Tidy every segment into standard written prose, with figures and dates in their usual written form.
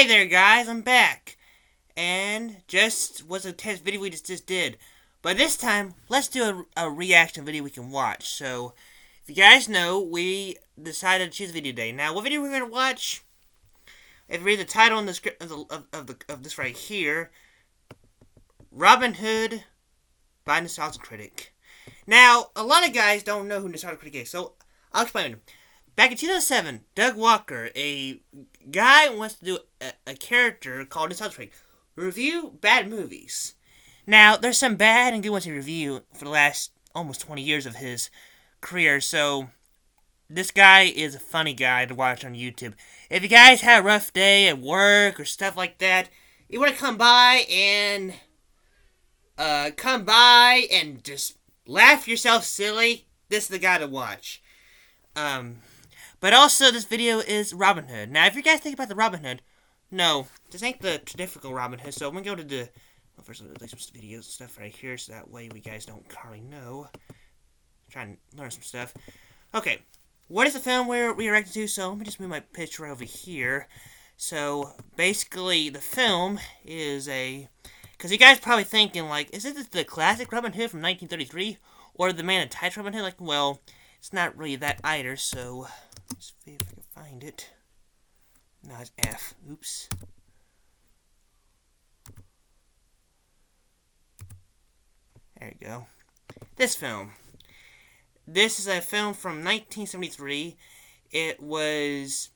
Hi there, guys, I'm back. And just was a test video we just did. But this time, let's do a reaction video we can watch. So, if you guys know, we decided to choose a video today. Now, what video we're going to watch? If you read the title and the script of this right here, Robin Hood by Nostalgin Critic. Now, a lot of guys don't know who Nostalgin Critic is, so I'll explain it. Back in 2007, Doug Walker, a guy wants to do a character called Nostalgin Critic, review bad movies. Now, there's some bad and good ones he reviewed for the last almost 20 years of his career, so this guy is a funny guy to watch on YouTube. If you guys had a rough day at work or stuff like that, you want to come by and just laugh yourself silly, this is the guy to watch. But also, this video is Robin Hood. Now, if you guys think about the Robin Hood, no, this ain't the traditional Robin Hood, so I'm going to go to the... Well, first, let's do some videos and stuff right here, so that way we guys don't hardly know. Try and learn some stuff. Okay, what is the film we reacted to? So, let me just move my picture over here. So, basically, the film is a... Because you guys are probably thinking, like, is this the classic Robin Hood from 1933? Or the Man in Tights Robin Hood? Like, well, it's not really that either, so... Let's see if I can find it. No, it's F. Oops. There you go. This film. This is a film from 1973. It was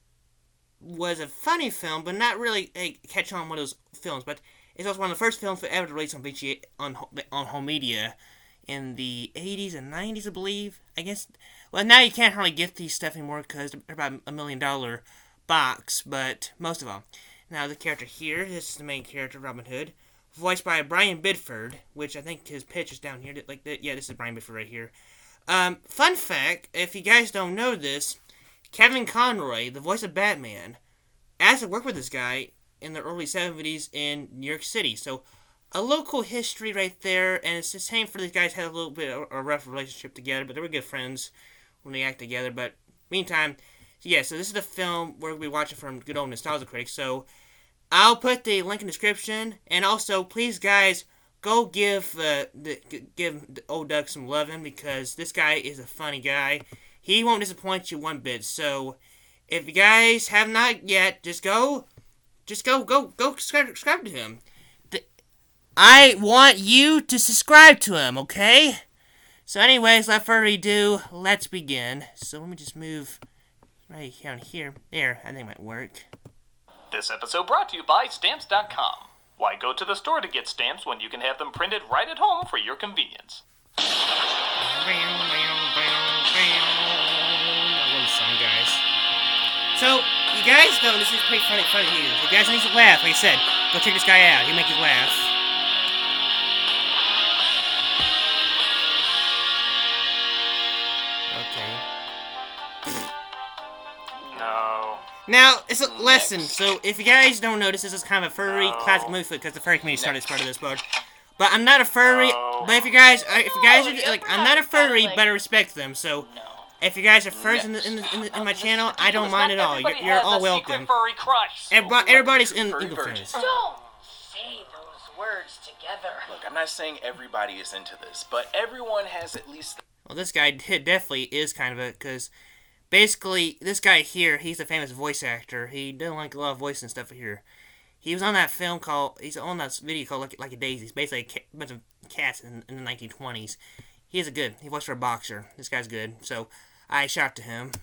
a funny film, but not really a catch-on one of those films. But it's also one of the first films ever released on VG on home media in the 80s and 90s, I believe. I guess. Well, now you can't hardly get these stuff anymore because they're about $1 million box, but most of them. Now, the character here, this is the main character, Robin Hood, voiced by Brian Bidford, which I think his pitch is down here. Like, yeah, this is Brian Bidford right here. Fun fact, if you guys don't know this, Kevin Conroy, the voice of Batman, asked to work with this guy in the early 70s in New York City. So, a local history right there, and it's the same for these guys had a little bit of a rough relationship together, but they were good friends when they act together. But meantime, yeah, so this is the film we're going to be watching from good old Nostalgin Critic. So I'll put the link in the description, and also please guys go give old Doug some loving because this guy is a funny guy. He won't disappoint you one bit. So if you guys have not yet, just go subscribe to him. I want you to subscribe to him, okay? So anyways, without further ado, let's begin. So let me just move right down here. There, I think it might work. This episode brought to you by Stamps.com. Why go to the store to get stamps when you can have them printed right at home for your convenience? I love the song, guys. So, you guys know this is pretty funny here. If you guys need to laugh, like I said, go check this guy out. He'll make you laugh. No. Now, it's a lesson, so if you guys don't know, this is kind of a furry classic movie because the furry community started as part of this book. But I'm not a furry, but if you guys are, like, I'm not a furry, but I respect them, so if you guys are furries in my channel, I don't mind at all. You're all welcome. Everybody's in the friends. Don't say those words together. Look, I'm not saying everybody is into this, but everyone has at least... Well, this guy definitely is kind of it, because basically, this guy here, he's a famous voice actor. He doesn't like a lot of voice and stuff here. He was on that film called, he's on that video called Like a Daisy. It's basically a bunch of cats in the 1920s. He voiced for a boxer. This guy's good, so I shout to him.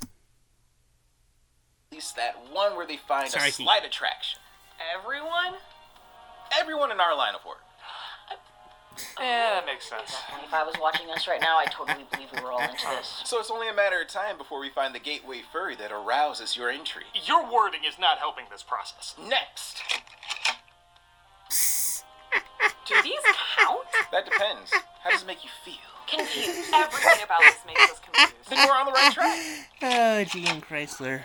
At least that one where they find a slight attraction. Everyone? Everyone in our line of work. Yeah, that makes sense. And if I was watching us right now, I totally believe we were all into this. So it's only a matter of time before we find the gateway furry that arouses your intrigue. Your wording is not helping this process. Next! Do these count? That depends. How does it make you feel? Confused. Everything about this makes us confused. Then we're on the right track. Oh, GM Chrysler.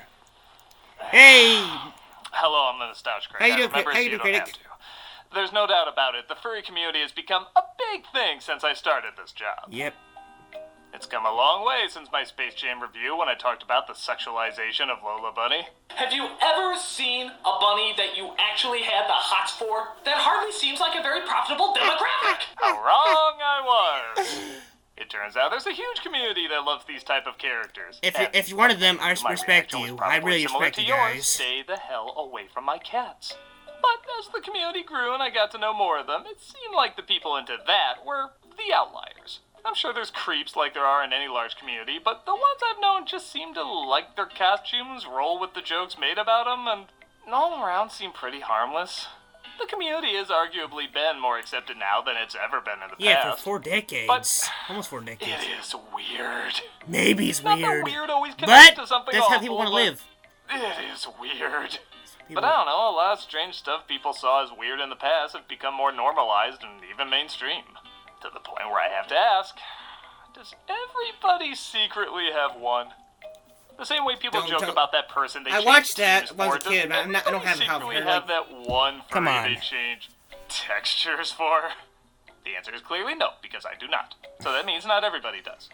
Hey! Hello, I'm the Nostalgin Critic. How you doing, Critic? There's no doubt about it. The furry community has become a big thing since I started this job. Yep. It's come a long way since my Space Jam review when I talked about the sexualization of Lola Bunny. Have you ever seen a bunny that you actually had the hots for? That hardly seems like a very profitable demographic. How wrong I was. It turns out there's a huge community that loves these type of characters. If you're one of them, I My respect reaction was you. I probably really similar respect to you yours. guys. Stay the hell away from my cats. But as the community grew and I got to know more of them, it seemed like the people into that were the outliers. I'm sure there's creeps like there are in any large community, but the ones I've known just seem to like their costumes, roll with the jokes made about them, and all around seem pretty harmless. The community has arguably been more accepted now than it's ever been in the Yeah, past. for 4 decades. But Almost 4 decades. it is weird. Maybe it's Not weird. that weird always connects But to something that's awful, how people want to but live. It is weird. People- But I don't know, a lot of strange stuff people saw as weird in the past have become more normalized and even mainstream. To the point where I have to ask, does everybody secretly have one? The same way people joke don't- about that person they I changed watched that teams when I was a for, kid, does but I don't have everybody how- secretly like- have that one Come furry on. they change textures for? The answer is clearly no, because I do not. So that means not everybody does.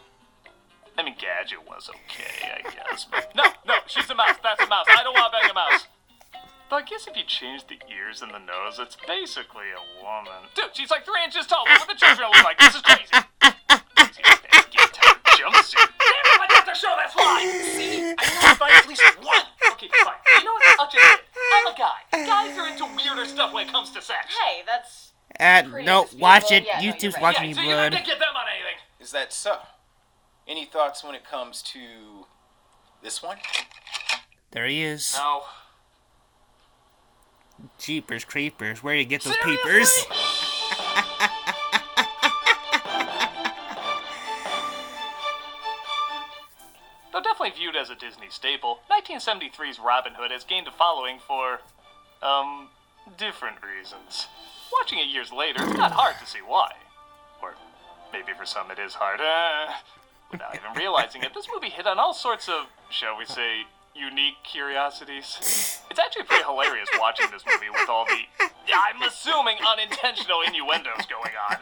I mean, Gadget was okay, I guess. But no, she's a mouse. That's a mouse. I don't want to bang a mouse. But I guess if you change the ears and the nose, it's basically a woman. Dude, she's like 3 inches tall. What would the children look like? This is crazy. Crazy with that guitar jumpsuit. Damn it, I got to show that's why. See, I know to find at least one. Okay, fine. You know what? I'll just admit, I'm a guy. Guys are into weirder stuff when it comes to sex. Hey, that's pretty no, disputable. watch it. Yeah, no, YouTube's you're right. watching Yeah, you, so you're not blood. gonna get them on anything. Is that so? Any thoughts when it comes to this one? There he is. No. Jeepers creepers. Where you get those Seriously? peepers? Though definitely viewed as a Disney staple, 1973's Robin Hood has gained a following for, different reasons. Watching it years later, it's not hard to see why. Or maybe for some it is hard. Without even realizing it, this movie hit on all sorts of, shall we say, unique curiosities. It's actually pretty hilarious watching this movie with all the, I'm assuming, unintentional innuendos going on.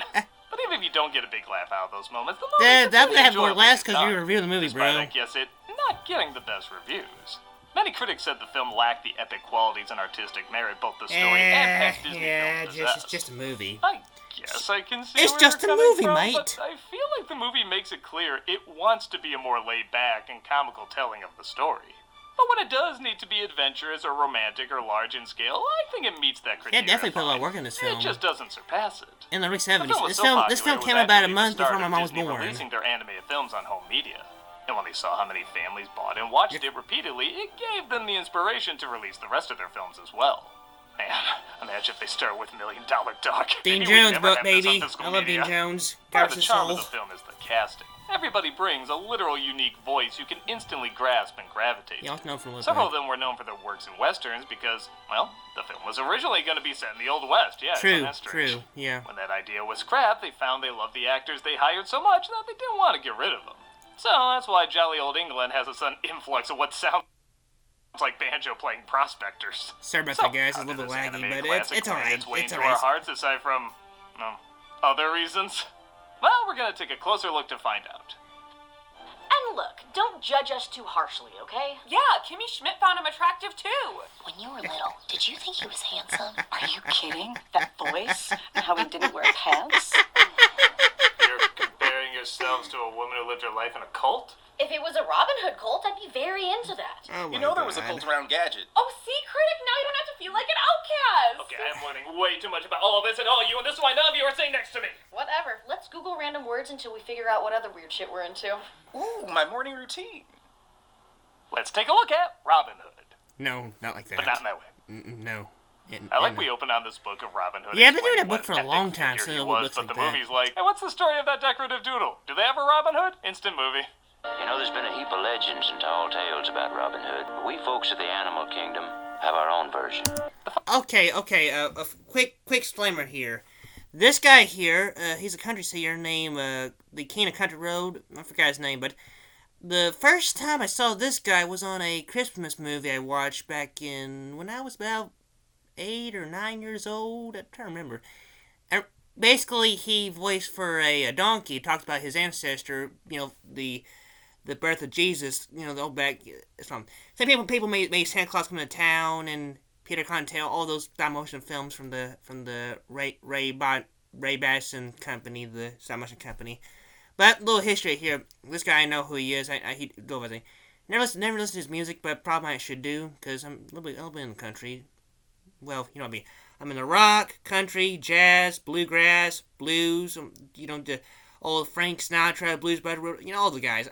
But even if you don't get a big laugh out of those moments, the movie Yeah, is that would pretty have more enjoyable laughs at because times, you're reviewing the movie, despite, bro. I guess, it not getting the best reviews. Many critics said the film lacked the epic qualities and artistic merit both the story and past Disney films possess. it's just a movie. I guess I can see It's where just they're a coming movie, from, mate. But I feel like the movie makes it clear it wants to be a more laid-back and comical telling of the story. But when it does need to be adventurous or romantic or large in scale, I think it meets that Yeah, criteria. definitely put a lot of fine. work in this film. It just doesn't surpass it. In the early The 70s. film was This so film popular, it came was about a actually month the before start my of mom was Disney born. releasing their animated films on home media. And when they saw how many families bought and watched it repeatedly, it gave them the inspiration to release the rest of their films as well. Man, imagine if they start with $1 Million Dog. Dean Maybe we'd Jones, never have this on baby. physical I love media. Dean Jones. Part God of the rest his charm soul. of the film is the casting. Everybody brings a literal unique voice you can instantly grasp and gravitate Yeah, I to. was known for a little Several bit. of them were known for their works in westerns because, well, the film was originally going to be set in the Old West. Yeah, True, isn't that strange? true, yeah. When that idea was scrapped, they found they loved the actors they hired so much that they didn't want to get rid of them. So that's why jolly old England has a sudden influx of what sounds like banjo playing prospectors. Sorry about So, that, guys. It's a how did little this laggy, animated but classic it's find alright. its way It's into our alright. hearts aside from, other reasons? Well, we're gonna take a closer look to find out. And look, don't judge us too harshly, okay? Yeah, Kimmy Schmidt found him attractive too. When you were little, did you think he was handsome? Are you kidding? That voice? And how he didn't wear pants? You're comparing yourselves to a woman who lived her life in a cult? If it was a Robin Hood cult, I'd be very into that. Oh my You know there was a God. cult around Gadget. Oh, see, critic, now you don't have to feel like an outcast. Okay, I'm learning way too much about all of this and all of you, and this is why none of you are sitting next to me. Whatever. Let's Google random words until we figure out what other weird shit we're into. Ooh, my morning routine. Let's take a look at Robin Hood. No, not like that. But not in that way. No. I like we open on this book of Robin Hood. Yeah, I've been doing explaining that book what for a an long epic time, figure so he it was, looks but like the that. movie's like, hey, what's the story of that decorative doodle? Do they have a Robin Hood? Instant movie. You know, there's been a heap of legends and tall tales about Robin Hood. But we folks of the animal kingdom have our own version. Okay. A quick disclaimer here. This guy here, he's a country singer named the King of Country Road. I forgot his name, but the first time I saw this guy was on a Christmas movie I watched back in when I was about 8 or 9 years old. I can't remember. basically he voiced for a donkey. Talks about his ancestor. The birth of Jesus. The old back. From some people made Santa Claus come to town and Peter Cottontail. All those stop motion films from the Ray Basson company, the stop motion company. But a little history here. This guy, I know who he is. He go with it. Never listen to his music, but probably I should do because I'm a little bit in the country. Well, you know what I mean. I'm in the rock, country, jazz, bluegrass, blues. The old Frank Sinatra, Blues Brother. All the guys.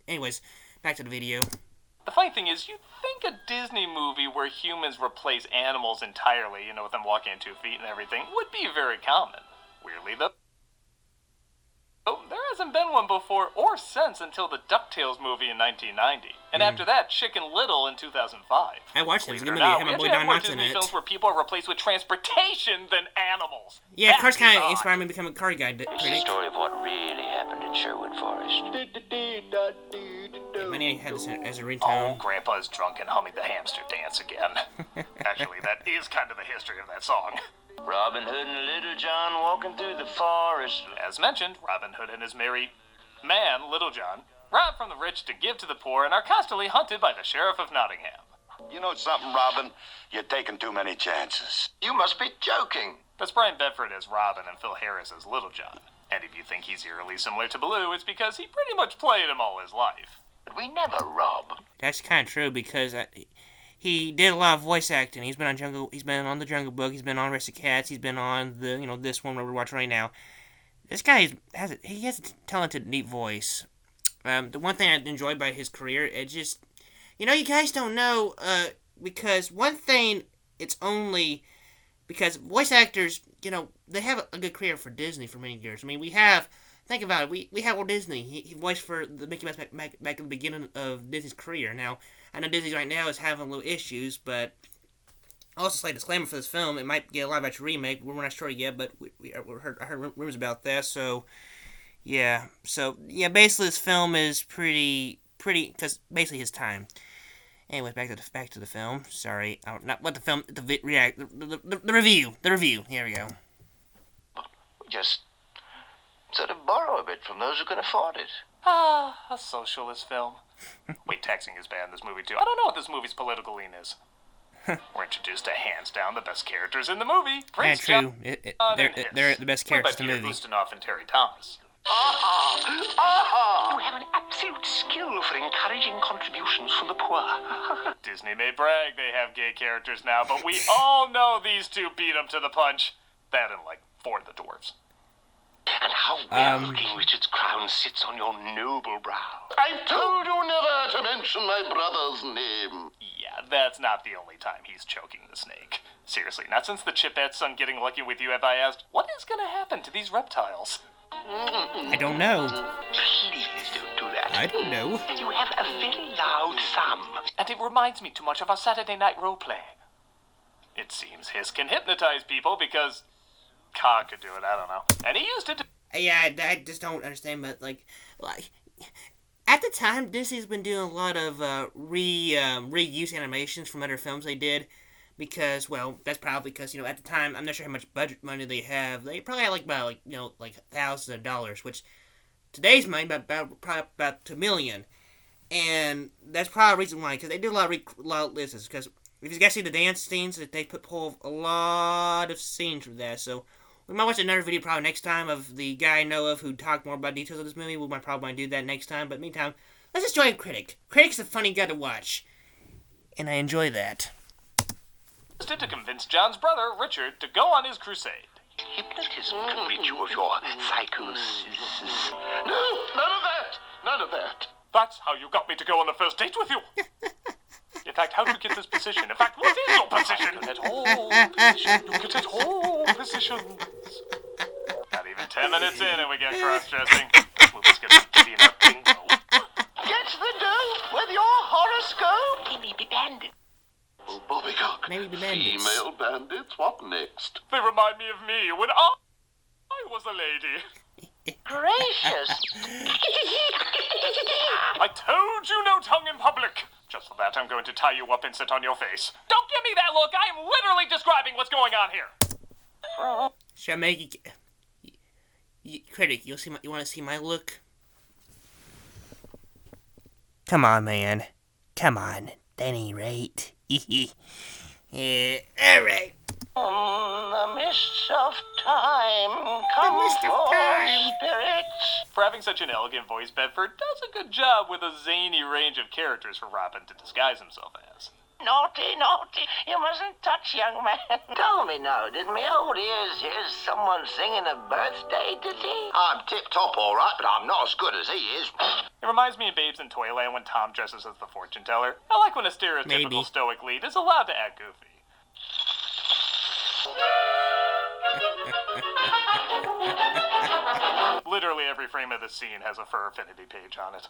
Anyways, back to the video. The funny thing is, you'd think a Disney movie where humans replace animals entirely, with them walking on 2 feet and everything, would be very common. Weirdly, though, there hasn't been one before or since until the DuckTales movie in 1990. And after that, Chicken Little in 2005. I watched it. It was a good movie. Now, Had my we boy actually have Don more Knotts in Disney it. films where people are replaced with transportation than animals. Yeah, That cars is kind of odd. inspired me to become a car guy. It's the Critic. story of what really happened in Sherwood Forest. My nanny had this as a Oh, ringtone. Grandpa's drunk and humming the hamster dance again. Actually, that is kind of the history of that song. Robin Hood and Little John walking through the forest. As mentioned, Robin Hood and his merry man, Little John, rob from the rich to give to the poor and are constantly hunted by the Sheriff of Nottingham. You know something, Robin? You're taking too many chances. You must be joking. That's Brian Bedford as Robin and Phil Harris as Little John. And if you think he's eerily similar to Baloo, it's because he pretty much played him all his life. But we never rob. That's kind of true because he did a lot of voice acting. He's been on the Jungle Book. He's been on Arrested Cats. He's been on this one we're watching right now. This guy has a talented, neat voice. The one thing I enjoyed by his career, it just, you guys don't know, because one thing, it's only because voice actors, they have a good career for Disney for many years. I mean, think about it, we have Walt Disney. He voiced for the Mickey Mouse back at the beginning of Disney's career. Now, I know Disney right now is having little issues, but also, slight disclaimer for this film, it might get a live action remake. We're not sure yet, but I heard rumors about that. So basically, this film is pretty, because basically his time. Anyways, back to the film. Sorry, not what the film. The review. The review. Here we go. Just sort of borrow a bit from those who can afford it. Ah, a socialist film. Wait, taxing is bad in this movie, too. I don't know what this movie's political lean is. We're introduced to hands down the best characters in the movie. Prince True. John They're the best characters in the Peter movie. Ustinov and Terry Thomas. You have an absolute skill for encouraging contributions from the poor. Disney may brag they have gay characters now, but we all know these two beat them to the punch. That and, Ford the Dwarfs. And how well King Richard's crown sits on your noble brow. I told you never to mention my brother's name. Yeah, that's not the only time he's choking the snake. Seriously, not since the Chipettes on Getting Lucky with You have I asked, what is gonna happen to these reptiles? I don't know. Please don't do that. I don't know. You have a very loud thumb. And it reminds me too much of our Saturday night roleplay. It seems Hiss can hypnotize people because Ka could do it, I don't know. And he used it to... Yeah, I just don't understand, but at the time, Disney's been doing a lot of reuse animations from other films they did, because, well, that's probably because, at the time, I'm not sure how much budget money they have. They probably had thousands of dollars, which today's money probably about $2 million, and that's probably the reason why, because they did a lot of lists, because if you guys see the dance scenes, they pull a lot of scenes from that, so we might watch another video probably next time of the guy I know of who talked more about details of this movie. We might probably do that next time. But meantime, let's just join Critic. Critic's a funny guy to watch. And I enjoy that. To convince John's brother, Richard, to go on his crusade. Hypnotism can rid you of your psychosis. No, none of that. None of that. That's how you got me to go on the first date with you. In fact, how did you get this position? In fact, what is your position? You get all positions. You get all positions. Not even 10 minutes in and we get cross-dressing. This movie's gonna be in a bingo. Get the dough with your horoscope. Maybe bandits. Oh, Bobbycock. Maybe the bandits. Female bandits? What next? They remind me of me when I was a lady. Gracious. I told you no tongue in public. Just for that, I'm going to tie you up and sit on your face. Don't give me that look. I am literally describing what's going on here. Should I make it... Critic, you want to see my look? Come on, man. Come on. That ain't right. Yeah, alright. The mists of time, come forth, spirits. For having such an elegant voice, Bedford does a good job with a zany range of characters for Robin to disguise himself as. Naughty, naughty, you mustn't touch, young man. Told me now, didn't me? Oh, here's someone singing a birthday ditty. I'm tip-top all right, but I'm not as good as he is. It reminds me of Babes in Toyland when Tom dresses as the fortune teller. I like when a stereotypical Maybe. stoic lead is allowed to act goofy. Literally every frame of the scene has a fur affinity page on it.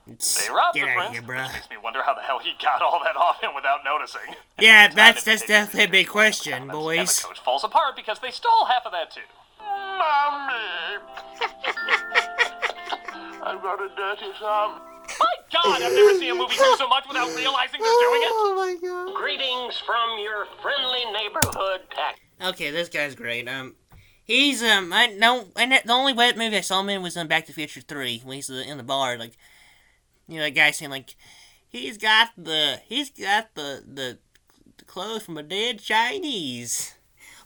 They robbed the Get out of prince, here, which bruh. makes me wonder how the hell he got all that off him without noticing. Yeah, And that's the time definitely a big it question, And boys. the coach falls apart because they stole half of that too. Mommy! I've got a dirty thumb. My God, I've never seen a movie do so much without realizing they're doing it. Oh my god. Greetings from your friendly neighborhood pack. Okay, this guy's great. He's the only wet movie I saw him in was Back to the Future 3 when he's in the bar, like, you know, that guy saying like, he's got the clothes from a dead Chinese.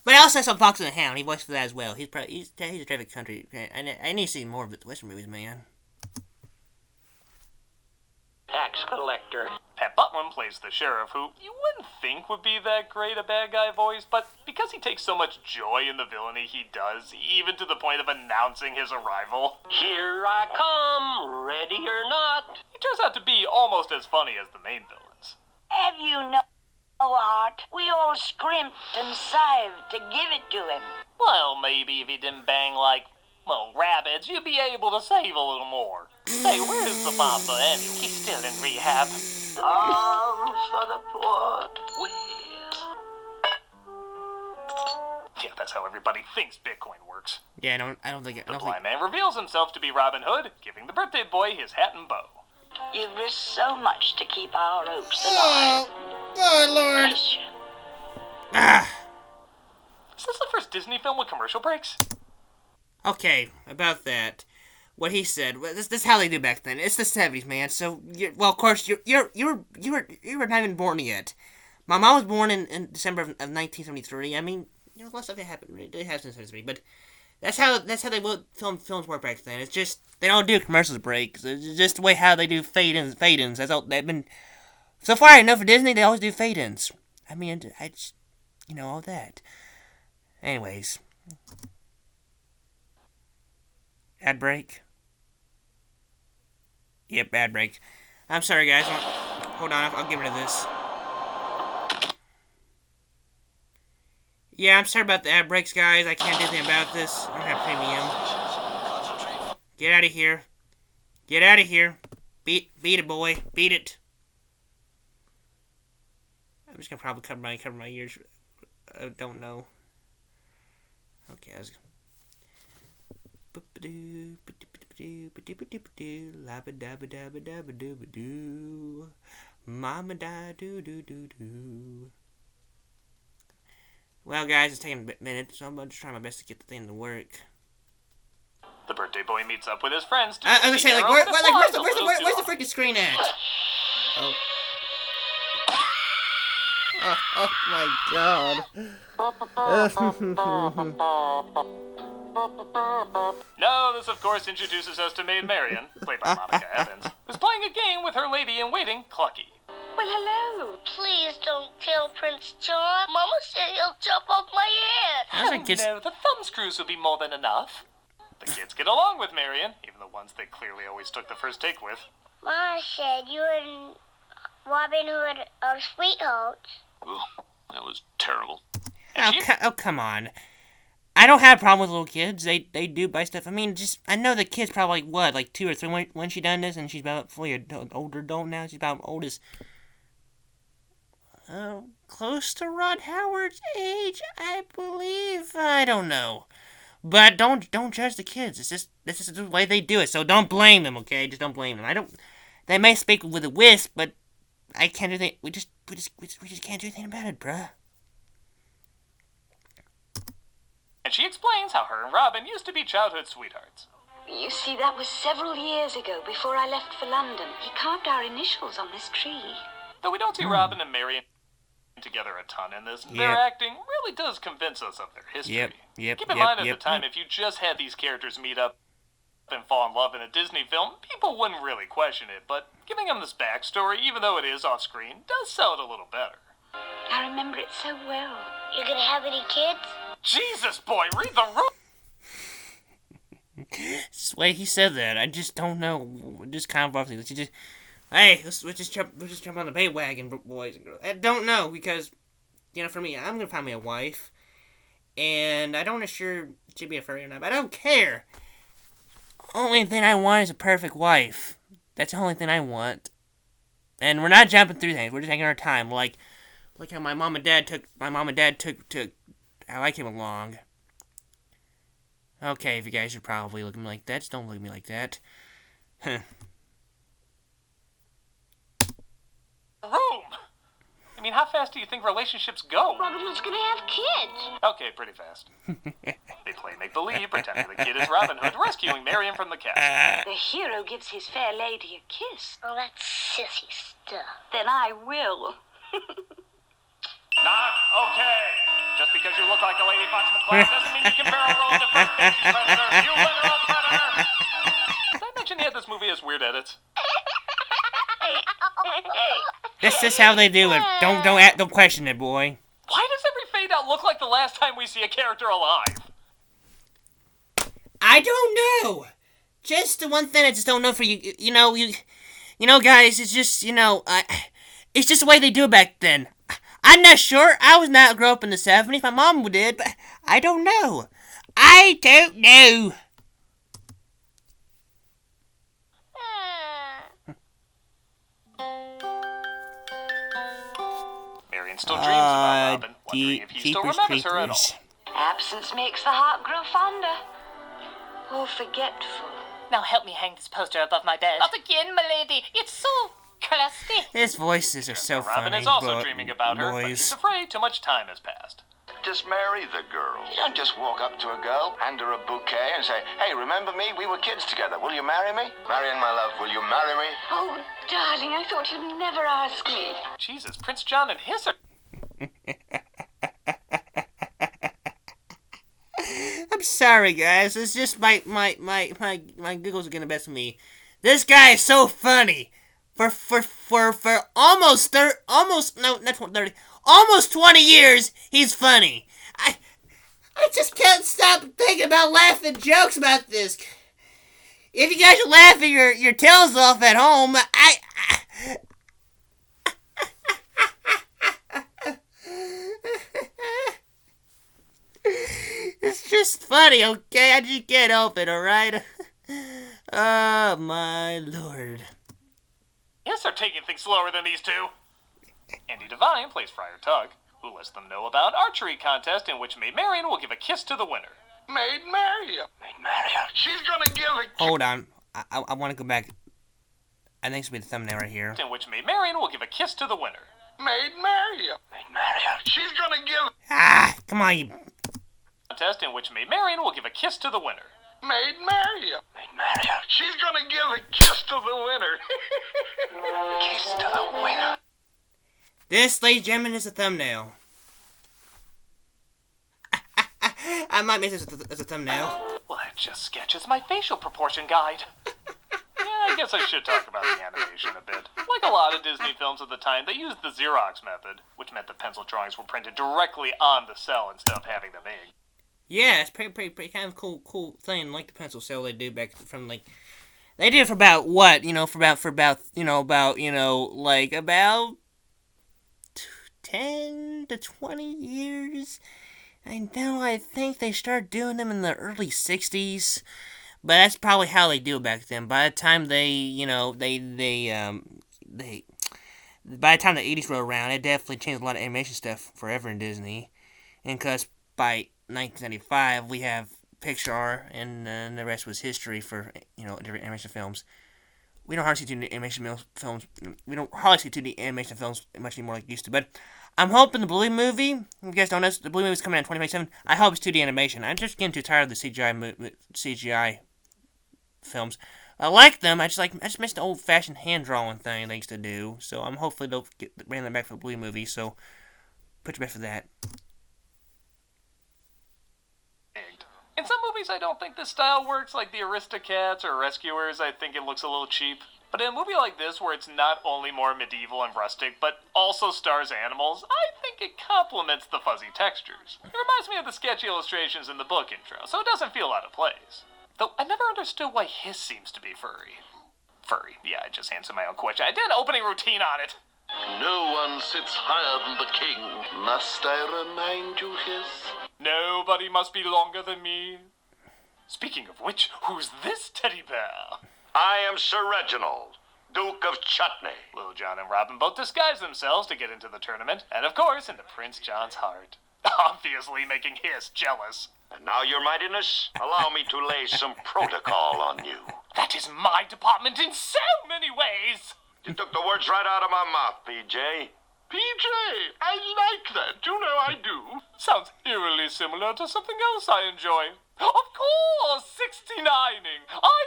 But I also saw Fox and the Hound. He voiced for that as well. He's a terrific country. I need to see more of the Western movies, man. Tax collector. Pat Buttman plays the sheriff, who you wouldn't think would be that great a bad guy voice, but because he takes so much joy in the villainy he does, even to the point of announcing his arrival, Here I come, ready or not. he turns out to be almost as funny as the main villains. Have you no art? We all scrimped and sived to give it to him. Well, maybe if he didn't bang like, well, rabbits, you'd be able to save a little more. Hey, where's the Papa anyway? He's still in rehab. Arms for the poor. Yeah, that's how everybody thinks Bitcoin works. Yeah, I don't think. The blind man reveals himself to be Robin Hood, giving the birthday boy his hat and bow. You've risked so much to keep our hopes alive. Oh Lord. Reacion. Is this the first Disney film with commercial breaks? Okay, about that. What he said. This is how they do back then. It's the 70s, man. So, of course, you were not even born yet. My mom was born in December of 1973. I mean, you know, a lot of stuff that happened. It has in 73, but that's how they will films work back then. It's just they don't do commercials breaks. It's just the way how they do fade-ins. That's all they've been. So far, I know for Disney they always do fade-ins. I mean, I just, you know, all that. Anyways, ad break. Yep, bad break. I'm sorry, guys. Hold on, I'll get rid of this. Yeah, I'm sorry about the ad breaks, guys. I can't do anything about this. I don't have premium. Get out of here. Get out of here. Beat it, boy. Beat it. I'm just gonna probably cover my ears. I don't know. Okay, I was. Mama da do do do do. Well, guys, it's taking a minute, so I'm just trying my best to get the thing to work. The birthday boy meets up with his friends to I was gonna say, like, where's the freaking screen at? Oh. Oh my god. No, this of course introduces us to Maid Marian, played by Monica Evans, who's playing a game with her lady-in-waiting, Clucky. Well, hello. Please don't kill Prince John. Mama said he'll chop off my head. I was like, No, the thumb screws will be more than enough. The kids get along with Marian, even the ones they clearly always took the first take with. Mama said you and Robin Hood are sweethearts. Ooh, that was terrible. Oh, come on. I don't have a problem with little kids. They do buy stuff. I mean, I know the kid's probably, like 2 or 3 when she done this, and she's about fully an older adult now. She's about old as, close to Rod Howard's age, I believe. I don't know. But don't judge the kids. This is the way they do it, so don't blame them, okay? Just don't blame them. They may speak with a wisp, but I can't do anything. We just can't do anything about it, bruh. And she explains how her and Robin used to be childhood sweethearts. You see, that was several years ago, before I left for London. He carved our initials on this tree. Though we don't see Robin and Marion together a ton in this, their acting really does convince us of their history. Keep in mind at the time, if you just had these characters meet up and fall in love in a Disney film, people wouldn't really question it, but giving them this backstory, even though it is off-screen, does sell it a little better. I remember it so well. You gonna have any kids? Jesus, boy, read the room! It's the way he said that, I just don't know. Just kind of roughly. Let's just jump on the bandwagon, boys and girls. I don't know, because, for me, I'm gonna find me a wife, and I don't know sure she'd be a furry or not, but I don't care. Only thing I want is a perfect wife. That's the only thing I want. And we're not jumping through things. We're just taking our time. Like how my mom and dad took how I came along. Okay, if you guys are probably looking like that, just don't look at me like that. Room! I mean, how fast do you think relationships go? Robin was gonna have kids. Okay, pretty fast. They play make-believe, pretending the kid is Robin Hood, rescuing Marion from the cat. The hero gives his fair lady a kiss. Oh, that's sissy stuff. Then I will. Not okay. Just because you look like a Lady Fox McCloud doesn't mean you can barrel roll the first station predator. You literal predator! Did I mention yet this movie has weird edits? This is how they do it. Don't question it, boy. Why does every fade out look like the last time we see a character alive? I don't know. Just the one thing I just don't know for you. Guys. It's just it's just the way they do it back then. I'm not sure. I was not grow up in the 70s. My mom did, but I don't know. I don't know. Marion still dreams about Robin, wondering if he still remembers her at all. Absence makes the heart grow fonder. Or forgetful. Now help me hang this poster above my bed. Not again, milady. It's so crusty. His voices are so Robin funny. is also dreaming about her, but he's afraid too much time has passed. Just marry the girl. You don't just walk up to a girl, hand her a bouquet, and say, "Hey, remember me? We were kids together. Will you marry me? Marion, my love, will you marry me?" Oh, darling, I thought you'd never ask me. Jesus, Prince John and his are... I'm sorry, guys. It's just my giggles are getting the best of me. This guy is so funny. For almost 20 years, he's funny. I just can't stop thinking about laughing jokes about this. If you guys are laughing your tails off at home, it's just funny, okay? I just can't help it, alright? Oh, my lord. Yes, they're taking things slower than these two. Andy Devine plays Friar Tug, who lets them know about archery contest in which Maid Marian will give a kiss to the winner. Maid Marian. Maid Marian. She's gonna give a kiss. Hold on. I want to go back. I think it's going to be the thumbnail right here. In which Maid Marian will give a kiss to the winner. Maid Marian. Maid Marian. She's gonna give... Come on, you... Contest in which Maid Marian will give a kiss to the winner. Maid Marian. Maid Marian. She's gonna give a kiss to the winner. Kiss to the winner. This, ladies and gentlemen, is a thumbnail. I might make this as a thumbnail. Well, that just sketches my facial proportion guide. Yeah, I guess I should talk about the animation a bit. Like a lot of Disney films at the time, they used the Xerox method, which meant the pencil drawings were printed directly on the cell instead of having them inked. Yeah, it's pretty kind of cool thing, like the pencil cell they do back from, like, they did it for about what, about 10 to 20 years. And now I think they started doing them in the early 60s. But that's probably how they do it back then. By the time by the time the 80s rolled around, it definitely changed a lot of animation stuff forever in Disney. And because by 1995, we have Pixar, and the rest was history for, different animation films. we don't hardly see 2D animation films. We don't hardly see 2D animation films much anymore like we used to. But I'm hoping the Bluey movie. If you guys don't know, the Bluey movie's coming out in 2027. I hope it's 2D animation. I'm just getting too tired of the CGI films. I like them. I just miss the old-fashioned hand-drawing thing they used to do. So I'm hopefully they'll bring them back for the Bluey movie. So put your bet for that. In some movies, I don't think this style works, like the Aristocats or Rescuers. I think it looks a little cheap. But in a movie like this, where it's not only more medieval and rustic, but also stars animals, I think it complements the fuzzy textures. It reminds me of the sketchy illustrations in the book intro, so it doesn't feel out of place. Though I never understood why Hiss seems to be furry. Furry, yeah, I just answered my own question. I did an opening routine on it. No one sits higher than the king. Must I remind you, Hiss? Nobody must be longer than me. Speaking of which, who's this teddy bear? I am Sir Reginald, Duke of Chutney. Little John and Robin both disguise themselves to get into the tournament, and of course, into Prince John's heart. Obviously making Hiss jealous. And now, Your Mightiness, allow me to lay some protocol on you. That is my department in so many ways! You took the words right out of my mouth, PJ. PJ, I like that. You know I do. Sounds eerily similar to something else I enjoy. Of course, 69ing. I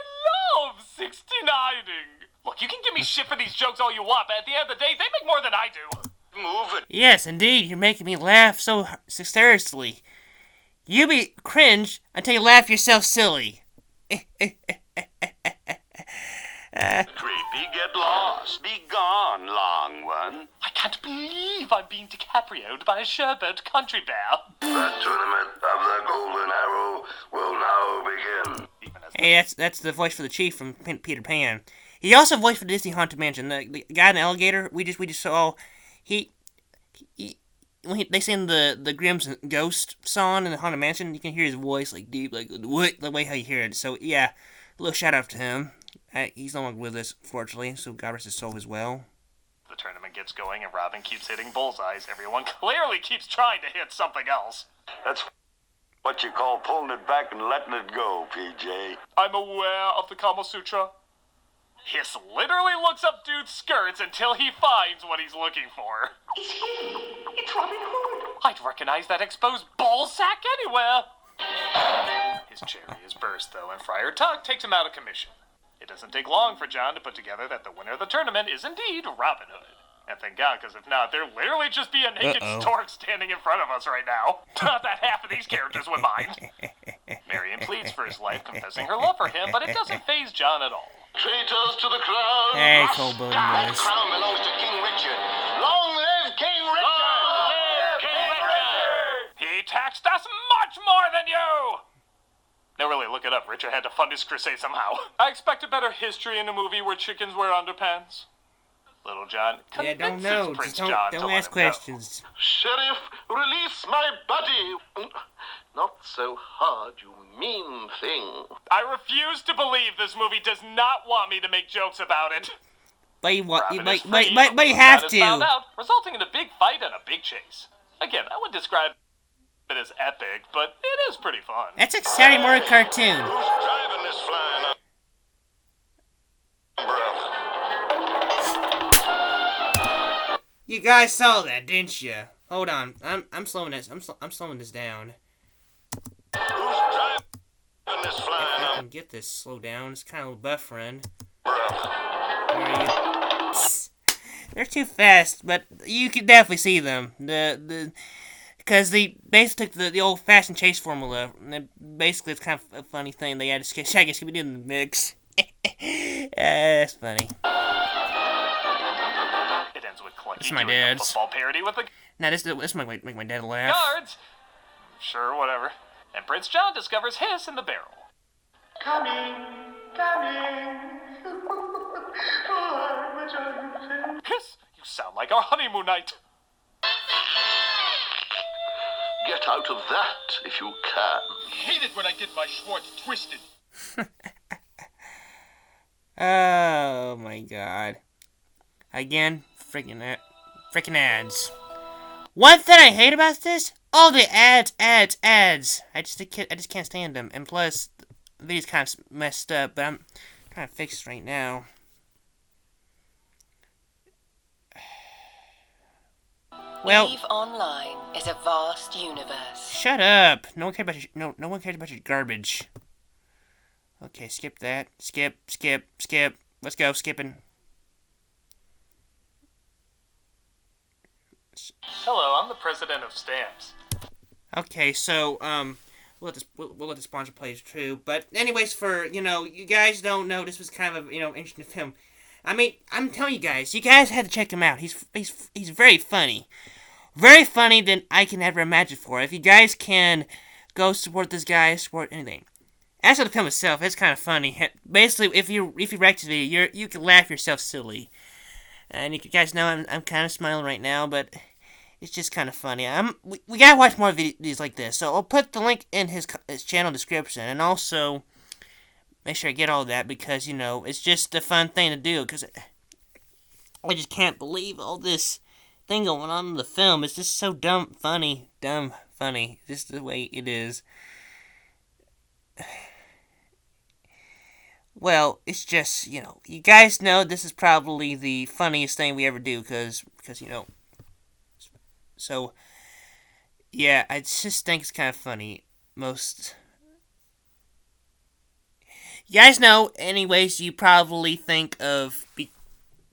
love 69ing. Look, you can give me shit for these jokes all you want, but at the end of the day, they make more than I do. Move it. Yes, indeed, you're making me laugh so hysterically. You be cringe until you laugh yourself silly. Creepy, get lost. Be gone, long one. I can't believe I'm being DiCaprio'd by a sherbet country bear. The tournament of the Golden Arrow will now begin. Hey, that's the voice for the chief from Peter Pan. He also voiced for Disney Haunted Mansion. The guy in the alligator we just saw. When they sing the Grimm's Ghost song in the Haunted Mansion, you can hear his voice like deep, like what the way how you hear it. So yeah, a little shout out to him. He's no longer with us, fortunately, so God rest his soul as well. The tournament gets going and Robin keeps hitting bullseyes. Everyone clearly keeps trying to hit something else. That's what you call pulling it back and letting it go, PJ. I'm aware of the Kama Sutra. Hiss literally looks up dude's skirts until he finds what he's looking for. It's him. It's Robin Hood. I'd recognize that exposed ball sack anywhere. His cherry is burst, though, and Friar Tuck takes him out of commission. It doesn't take long for John to put together that the winner of the tournament is indeed Robin Hood. And thank God, because if not, there'd literally just be a naked stork standing in front of us right now. Not that half of these characters would mind. Marion pleads for his life, confessing her love for him, but it doesn't faze John at all. Traitors to the crown. Hey, Cole Bowden That boys. crown belongs to King Richard. Long live King Richard! Long live King Richard! He taxed us much more than you! No, really, look it up. Richard had to fund his crusade somehow. I expected better history in a movie where chickens wear underpants. Little John Yeah, don't convinces know. Prince Just John don't to let ask him go. questions. Sheriff, release my buddy. Not so hard, you mean thing. I refuse to believe this movie does not want me to make jokes about it. But you Robin is free, but you John have is found to. out, resulting in a big fight and a big chase. Again, I would describe it as epic, but it is pretty fun. That's a Saturday morning cartoon. Who's driving this flying umbrella? You guys saw that, didn't you? Hold on, I'm slowing this. I'm slowing this down. Who's driving this If flying I can get this slow down, it's kind of buffering. umbrella? Where are you? They're too fast, but you can definitely see them. Because they basically took the old-fashioned chase formula, and basically it's kind of a funny thing. They added Shaggy Scooby-Doo in the mix. That's funny. It ends with Clunky This is my doing a dad's. football parody with the Now this might make my dad laugh. guards. Sure, whatever. And Prince John discovers Hiss in the barrel. Coming. Hiss, you sound like our honeymoon night. Get out of that if you can. Hate it when I get my Schwartz twisted. Oh my god. Again, freaking ads. One thing I hate about this, all the ads. I just can't stand them. And plus, the video's kind of messed up, but I'm trying to fix it right now. Well, EVE Online is a vast universe. shut up. No one cares about your, no one cares about your garbage. Okay, skip that. Skip. Let's go, skipping. Hello, I'm the president of stamps. Okay, so, we'll let the sponsor play too. But anyways, for, you guys don't know, this was kind of, interesting film. I mean, I'm telling you guys had to check him out. He's very funny. Very funny than I can ever imagine for. If you guys can go support this guy, support anything. As for the film itself, it's kind of funny. Basically, if you react to the video, you can laugh yourself silly. And you guys know I'm kind of smiling right now, but it's just kind of funny. We gotta watch more videos like this. So I'll put the link in his channel description, and also make sure I get all that because it's just a fun thing to do. Because I just can't believe all this thing going on in the film. It's just so dumb, funny. Just the way it is. Well, it's just, you guys know this is probably the funniest thing we ever do, because so, yeah, I just think it's kind of funny. You guys know, anyways, you probably think of,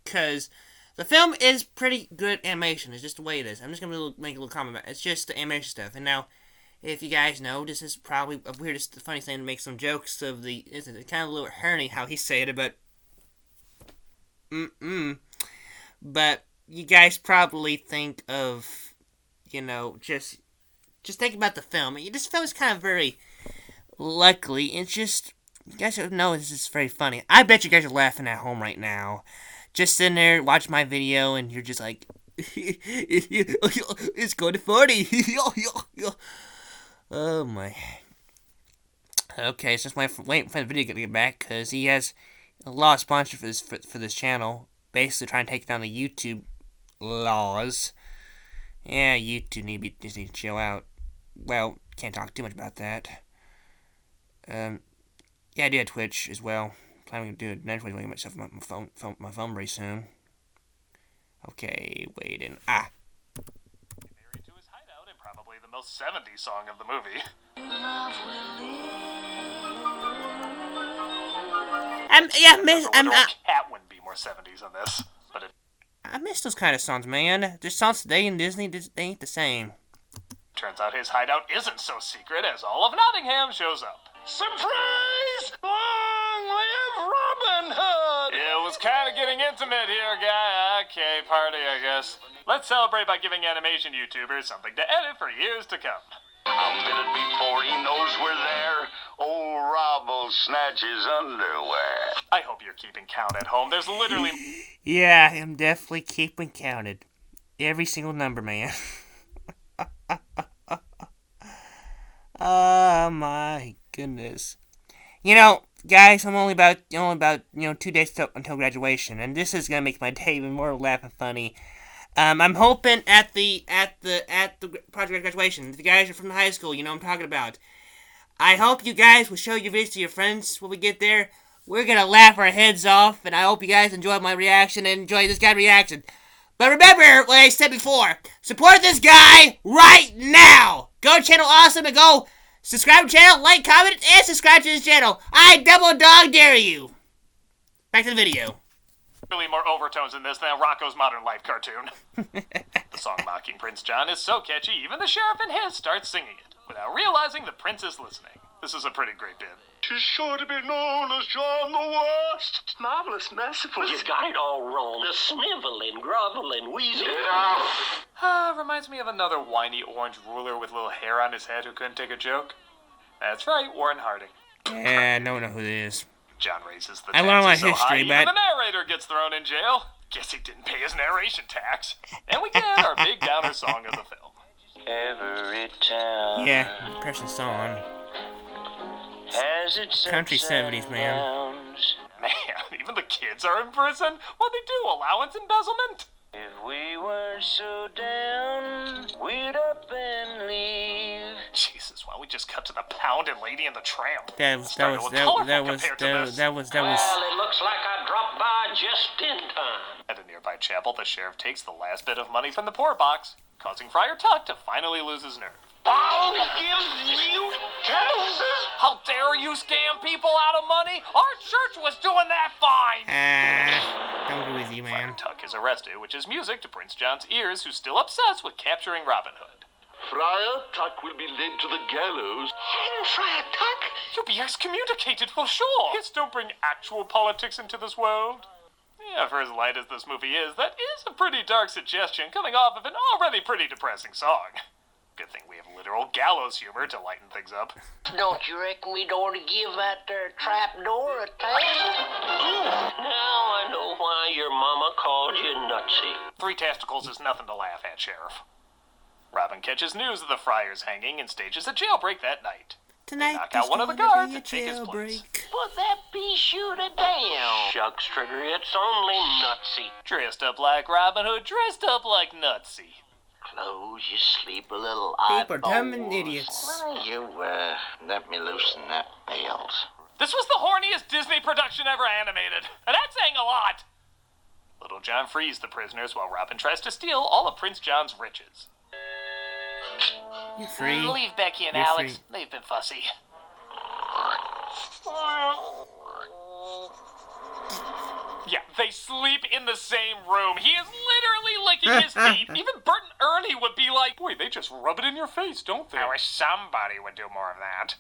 because the film is pretty good animation, it's just the way it is. I'm just going to make a little comment about it. It's just the animation stuff, and now, if you guys know, this is probably a weirdest, the funniest thing to make some jokes of the. It's kind of a little herny how he said it, but. But you guys probably think of, just think about the film. This film is kind of very luckily. It's just, you guys don't know this is very funny. I bet you guys are laughing at home right now. Just sitting there, watching my video, and you're just like, it's going to 40. Oh my. Okay, so I'm waiting for the video to get back because he has a law sponsor for this channel, basically trying to take down the YouTube laws. Yeah, YouTube just need to chill out. Well, can't talk too much about that. Yeah, I do have Twitch as well. Planning to do it next week. I'll get myself my phone very soon. Okay, waiting. Probably the most 70s song of the movie. Cat wouldn't be more 70s than this, but I miss those kind of songs, man. There's songs today in Disney, they ain't the same. Turns out his hideout isn't so secret as all of Nottingham shows up. Surprise! Long live Robin Hood! It was kind of getting intimate here, guy. Okay, party, I guess. Let's celebrate by giving animation YouTubers something to edit for years to come. A minute before he knows we're there, old Rob will snatch his underwear. I hope you're keeping count at home. There's literally... Yeah, I'm definitely keeping counted. Every single number, man. Oh my goodness. Guys, I'm only about 2 days until graduation, and this is gonna make my day even more laughing funny. I'm hoping at the project graduation. If you guys are from the high school, you know what I'm talking about. I hope you guys will show your videos to your friends when we get there. We're gonna laugh our heads off, and I hope you guys enjoy my reaction and enjoy this guy's reaction. But remember what I said before. Support this guy right now. Go to Channel Awesome and go subscribe to the channel, like, comment, and subscribe to this channel. I double dog dare you. Back to the video. Really more overtones in this than Rocco's Modern Life cartoon. The song mocking Prince John is so catchy, even the sheriff and his starts singing it, without realizing the prince is listening. This is a pretty great bit. 'Tis sure to be known as John the Worst. Marvelous, merciful. He's got it all wrong. The sniveling, groveling, wheezing. Reminds me of another whiny orange ruler with little hair on his head who couldn't take a joke. That's right, Warren Harding. Yeah, I don't know who it is. John raises the I learned my taxes so high, history, even but the narrator gets thrown in jail. Guess he didn't pay his narration tax. And we get our big downer song of the film. Every town yeah, press the song. has its Country ups and 70s, man. downs. Man, even the kids are in prison. What they do? Allowance embezzlement? If we weren't so down, we'd up and leave. Jesus, why don't we just cut to the Pound and Lady and the Tramp? That was Well, it looks like I dropped by just in time. At a nearby chapel, the sheriff takes the last bit of money from the poor box. causing Friar Tuck to finally lose his nerve. I'll give you chances. How dare you scam people out of money? Our church was doing that fine. Don't agree with you, Friar man. Tuck is arrested, which is music to Prince John's ears, who's still obsessed with capturing Robin Hood. Friar Tuck will be led to the gallows. And Friar Tuck? You'll be excommunicated for sure. Kids don't bring actual politics into this world. Yeah, for as light as this movie is, that is a pretty dark suggestion coming off of an already pretty depressing song. Good thing we have literal gallows humor to lighten things up. Don't you reckon we'd ought to give that there trap door a test? Now I know why your mama called you nutsy. 3 testicles is nothing to laugh at, Sheriff. Robin catches news of the friar's hanging and stages a jailbreak that night. Tonight, knock out one of the guards and take his place. jailbreak. Put that pea shooter down. Shucks, Trigger, it's only nutsy. Dressed up like Robin Hood, dressed up like Nutsy. Close your sleep a little People are dumb and eyeballs. idiots. Why don't you, let me loosen that belt. This was the horniest Disney production ever animated, and that's saying a lot. Little John frees the prisoners while Robin tries to steal all of Prince John's riches. You're free. Leave Becky and You're Alex. free. They've been fussy. Yeah, they sleep in the same room. He is literally licking his feet. Even Bert and Ernie would be like, boy, they just rub it in your face, don't they? I wish somebody would do more of that.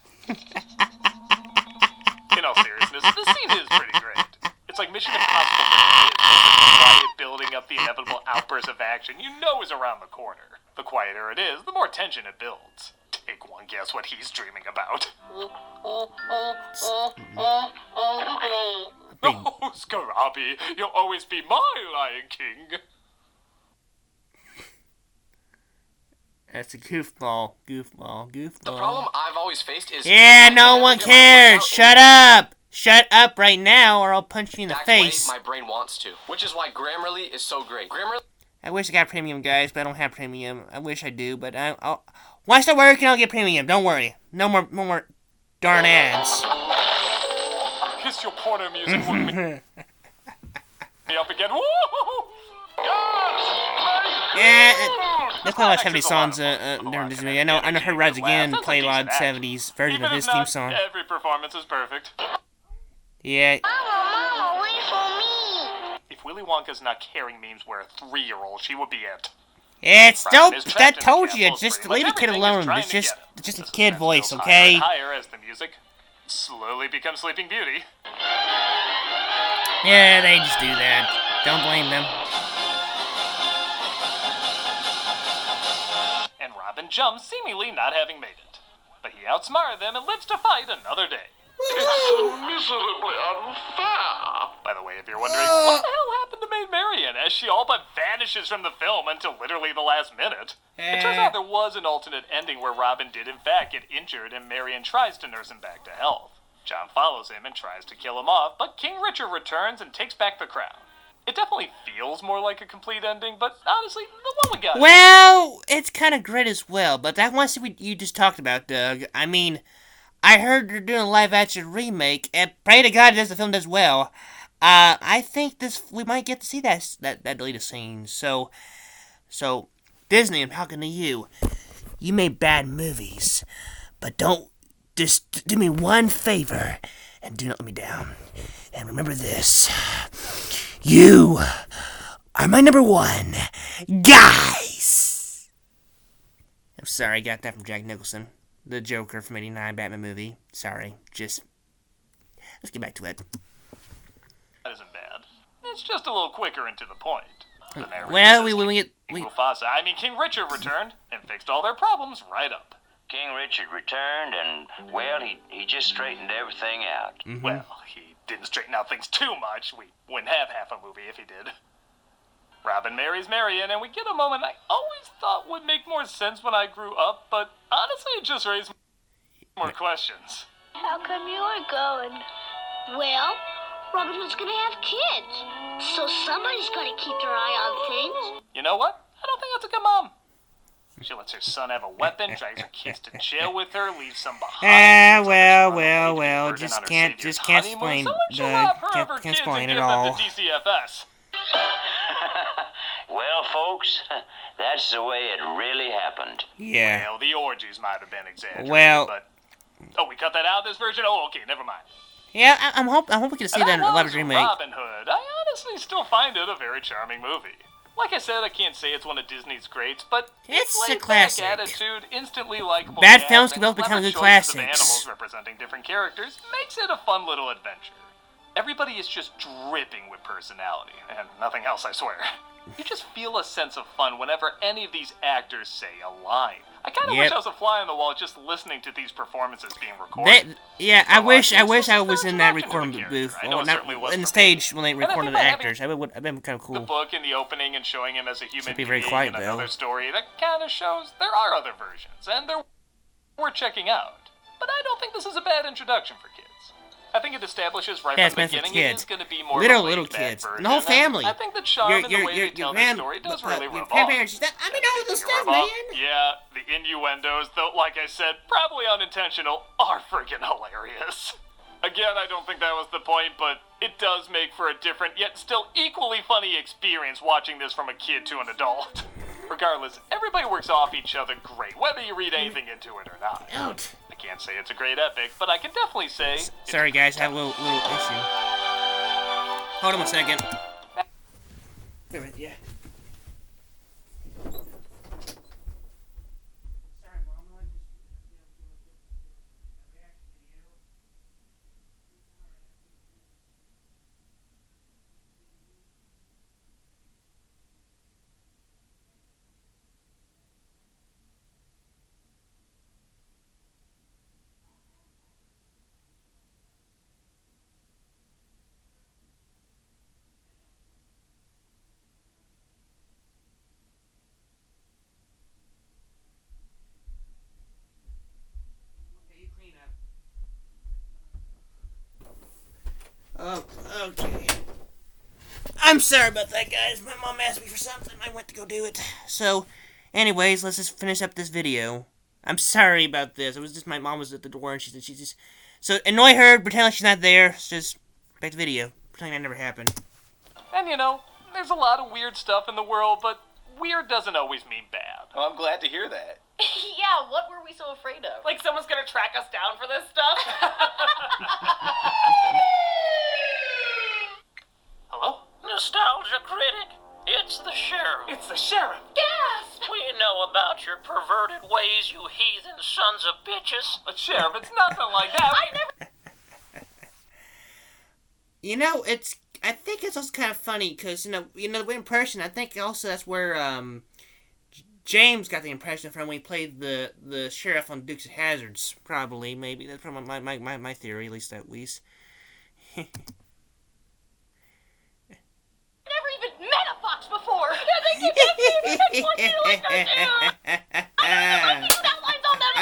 In all seriousness, the scene is pretty great. It's like Mission Impossible for kids. The quiet building up the inevitable outburst of action you know is around the corner. The quieter it is, the more tension it builds. Take one guess what he's dreaming about. Oh, Scarabi, you'll always be my Lion King. That's a goofball. The problem I've always faced is... Yeah, no one cares. Shut up. Shut up right now, or I'll punch you in the That face. way my brain wants to, which is why Grammarly is so great. Grammarly... I wish I got premium, guys, but I don't have premium. I wish I do, but I'll once I work, I'll get premium. Don't worry. No more darn ads. Kiss your porno music with me up again. Woo! Yeah, they play a lot of 70s songs during this movie. I know Her Rise Again play a lot of 70s version Even of if his not, theme song. Every performance is perfect. Yeah. Mama, wait for me. If Willy Wonka's not carrying memes where a 3-year-old, she would be it. It's Robin dope. is trapped That in the told you. castle, Just pretty leave much the kid everything is alone. trying It's to just get him. just a The kid suspense voice, builds okay? higher as the music slowly becomes Sleeping Beauty. Yeah, they just do that. Don't blame them. And Robin jumps, seemingly not having made it. But he outsmarted them and lives to fight another day. It's miserably unfair. By the way, if you're wondering, what the hell happened to Maid Marian as she all but vanishes from the film until literally the last minute? It turns out there was an alternate ending where Robin did in fact get injured and Marian tries to nurse him back to health. John follows him and tries to kill him off, but King Richard returns and takes back the crown. It definitely feels more like a complete ending, but honestly, the one we got... Well, it's kind of great as well, but that one scene you just talked about, Doug, I mean, I heard they're doing a live-action remake, and pray to God the film does well. I think we might get to see that deleted scene. So, Disney, I'm talking to you. You made bad movies, but just do me one favor, and do not let me down. And remember this. You are my number one, guys! I'm sorry, I got that from Jack Nicholson. The Joker from '89 Batman movie. Sorry, let's get back to it. That isn't bad. It's just a little quicker and to the point. Well, King Richard returned and fixed all their problems right up. King Richard returned, and, well, he just straightened everything out. Mm-hmm. Well, he didn't straighten out things too much. We wouldn't have half a movie if he did. Robin marries Marian, and we get a moment I always thought would make more sense when I grew up, but honestly it just raised more questions. How come you're going? Well, Robin was gonna have kids, so somebody's gotta keep their eye on things. You know what? I don't think that's a good mom. She lets her son have a weapon, drags her kids to jail with her, leaves some behind. Well, just can't explain, Doug. Can't explain it all. DCFS. Well, folks, that's the way it really happened. Yeah. Well, the orgies might have been exaggerated, Well- but... Oh, we cut that out of this version? Oh, okay, never mind. Yeah, I'm hoping we can see that in And 11 remake. Robin Hood. I honestly still find it a very charming movie. Like I said, I can't say it's one of Disney's greats, but It's a laid-back classic. attitude, instantly likable Bad cast, films can and both become clever good choices of classics. animals representing different characters makes it a fun little adventure. Everybody is just dripping with personality, and nothing else, I swear. You just feel a sense of fun whenever any of these actors say a line. I kind of wish I was a fly on the wall just listening to these performances being recorded. I wish I was in that recording booth, or not in the stage when they recorded the actors. That would have been kind of cool. The book in the opening and showing him as a human be very being quiet, in though. another story, that kind of shows there are other versions, and they're worth checking out. But I don't think this is a bad introduction for kids. I think it establishes right Yeah, from the it's meant for beginning it kids. is going to be more Little of a laid-back kids. version, And the whole and family. I think the charm and the way they tell their story does really your rub off. grandparents. I mean, all the stuff, man. Yeah, the innuendos, though, like I said, probably unintentional, are freaking hilarious. Again, I don't think that was the point, but it does make for a different, yet still equally funny experience watching this from a kid to an adult. Regardless, everybody works off each other great, whether you read anything into it or not. Out. I can't say it's a great epic, but I can definitely say... Sorry, guys, I have a little issue. Hold on a second. Yeah. Oh, okay. I'm sorry about that, guys. My mom asked me for something. I went to go do it. So, anyways, let's just finish up this video. I'm sorry about this. It was just my mom was at the door and she just... So, annoy her, pretend like she's not there. Just back to the video. Pretend that never happened. And you know, there's a lot of weird stuff in the world, but weird doesn't always mean bad. Well, I'm glad to hear that. Yeah, what were we so afraid of? Like someone's gonna track us down for this stuff? Hello? Nostalgia critic, it's the sheriff. It's the sheriff. Gasp! We know about your perverted ways, you heathen sons of bitches. But Sheriff, it's nothing like that. You know, I think it's also kind of funny, because, the way in person, I think also that's where, James got the impression from when he played the sheriff on Dukes of Hazzards, probably, maybe. That's probably my theory, at least. Never even met a fox before. They keep like outlines on them.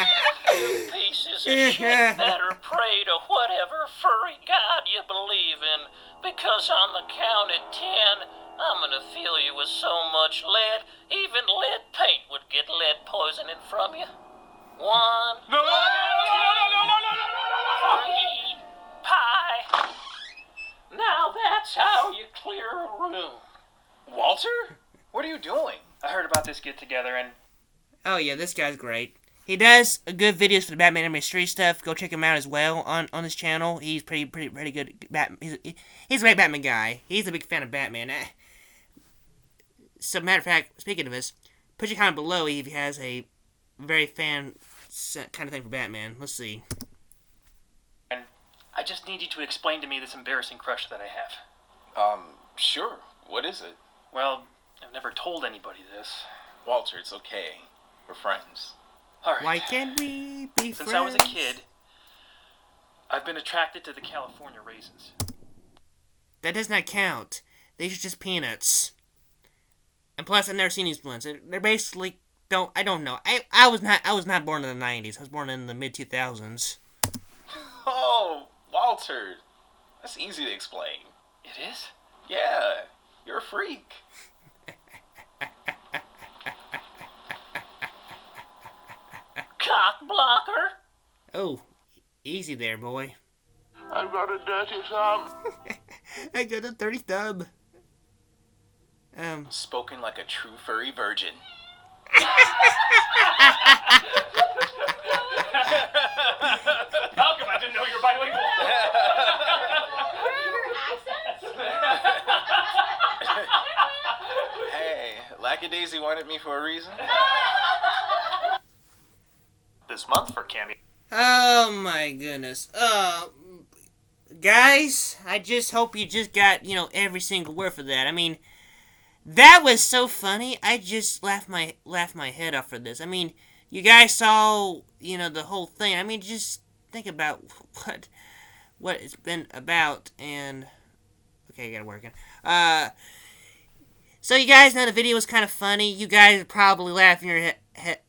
You pieces of shit better pray to whatever furry god you believe in, because on the count of 10, I'm gonna fill you with so much lead, even lead paint would get lead poisoning from you. 1, No! 3, pie. Now that's how you clear a room. Walter? What are you doing? I heard about this get-together and... Oh, yeah, this guy's great. He does good videos for the Batman Anime Street stuff. Go check him out as well on his channel. He's pretty good. He's a great Batman guy. He's a big fan of Batman. So, matter of fact, speaking of this, put your comment below if he has a very fan kind of thing for Batman. Let's see. And I just need you to explain to me this embarrassing crush that I have. Sure. What is it? Well, I've never told anybody this. Walter, it's okay. We're friends. Alright. Why can't we be Since friends? I was a kid, I've been attracted to the California raisins. That does not count. These are just peanuts. And plus, I've never seen these ones. They're basically I don't know. I was not born in the 90s. I was born in the mid 2000s. Oh, Walter. That's easy to explain. It is? Yeah, you're a freak. Cock blocker. Oh, easy there, boy. I've got a dirty thumb. I got a dirty thumb. Spoken like a true furry virgin. Malcolm, I didn't know you were bilingual. Hey, Lackadaisy wanted me for a reason. This month for Cameo. Oh my goodness. Guys, I just hope you just got, every single word for that. I mean, that was so funny. I just laughed my head off for this. I mean, you guys saw, the whole thing. I mean, just think about what it's been about, and okay, I gotta work it. So you guys know the video was kind of funny. You guys are probably laughing your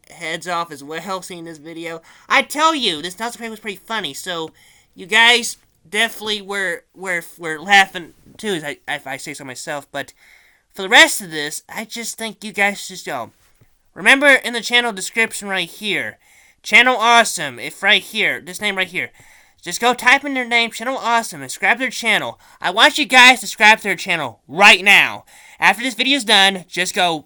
heads off as well seeing this video. I tell you, this nostalgia was pretty funny. So you guys definitely were laughing too, if I say so myself. But for the rest of this, I just think you guys just go. Remember in the channel description right here, Channel Awesome. If right here, this name right here. Just go type in their name, Channel Awesome, and subscribe to their channel. I want you guys to subscribe to their channel right now. After this video is done, just go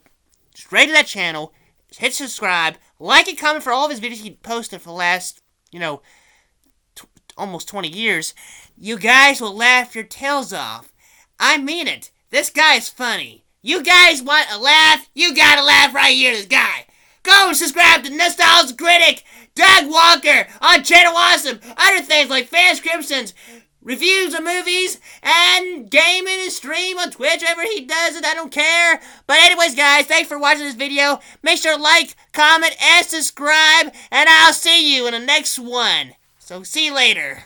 straight to that channel, hit subscribe, like and comment for all of his videos he posted for the last, almost 20 years. You guys will laugh your tails off. I mean it. This guy is funny. You guys want a laugh? You gotta laugh right here, this guy. Go and subscribe to Nostalgin Critic, Doug Walker, on Channel Awesome, other things like Fans Crimson's, reviews of movies, and gaming and stream on Twitch, wherever he does it, I don't care. But anyways, guys, thanks for watching this video. Make sure to like, comment, and subscribe, and I'll see you in the next one. So see you later.